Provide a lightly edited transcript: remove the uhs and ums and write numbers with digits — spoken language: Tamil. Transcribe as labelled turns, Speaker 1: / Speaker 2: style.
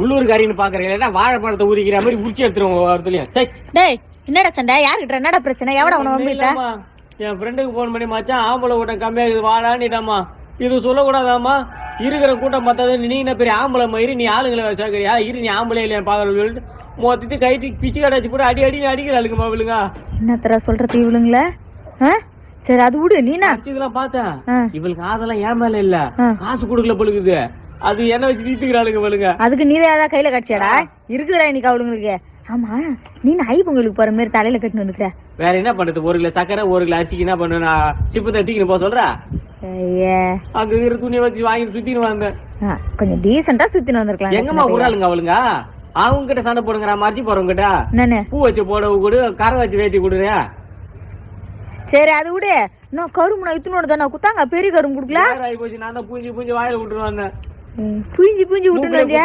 Speaker 1: உள்ளூர்காரின்னு பாக்குறீங்களா? வாழைப்பழத்தை உரிக்கிற மாதிரி உரிச்சு எடுத்துருவோம் ஒருத்தலையும். சரி
Speaker 2: டேய் என்னடா சண்டை? யாருக்கிட்ட என்னடா பிரச்சனை? எவட உன வந்துட்ட?
Speaker 1: என் ஃப்ரெண்டுக்கு போன் பண்ணி மச்சான் ஆம்பளை கூட்டம் கம்மியாகுது வாடான்னுட்டாமா. இது சொல்லக்கூடாதாமா? இருக்கிற கூட்டம் பார்த்தது நீ என்ன பெரிய ஆம்பளை மயிறு, நீ ஆளுங்களை சேர்க்கறியா? நீ ஆம்பளை இல்லையா பாக்குறது சொல்லிட்டு மொத்தத்தை கைட்டு பிச்சு கடாச்சு போட்டு அடி அடிக்கிறாளுக்குமா இவளுங்க.
Speaker 2: என்ன தர சொல்றது இவளுங்கள? சரி அது விடு. நீனா
Speaker 1: இதெல்லாம் பார்த்தேன். இவளுக்கு அதெல்லாம் ஏன் மேல இல்ல, காசு கொடுக்கல பொழுது. அது என்ன வச்சு தீத்துக்கிறாளுங்க இவளுங்க.
Speaker 2: அதுக்கு நீ ஏதாவது கையில கட்சியாடா இருக்குதுடா இன்னைக்கு அவளுங்களுக்கு. ஆமா நீ ஐ பொங்கலுக்கு போற மாதிரி தலையில கட்டினு வந்துக்கிற.
Speaker 1: வேற என்ன பண்றது? 1 கிலோ சக்கரை 1 கிலோ அரிசிக்கு என்ன பண்ணு? நான் சிப்பத்தை தீக்கின்னு போக சொல்ற. அங்க இருக்கிற துணியை வச்சு வாங்கி சுத்தின்னு வந்தேன்.
Speaker 2: கொஞ்சம் டீசெண்டா சுத்தின்னு வந்திருக்கலாம்.
Speaker 1: எங்கம்மா விடாளுங்க அவளுங்க? அவங்க கிட்ட சண்டை போடுங்கிற மறைச்சி போறவங்க கிட்ட பூ வச்சு போட கொடு, கரை வச்சு வேட்டி கொடுறியா?
Speaker 2: சரி அது விடு. நான் கரும்பு நான் இத்துனோட தானே குத்தாங்க, பெரிய கரும்பு குடுக்கல.
Speaker 1: நான் தான் பூஞ்சி வாயில விட்டுட்டு வந்தேன்.
Speaker 2: பூஞ்சி விட்டுட்டு வந்தியா?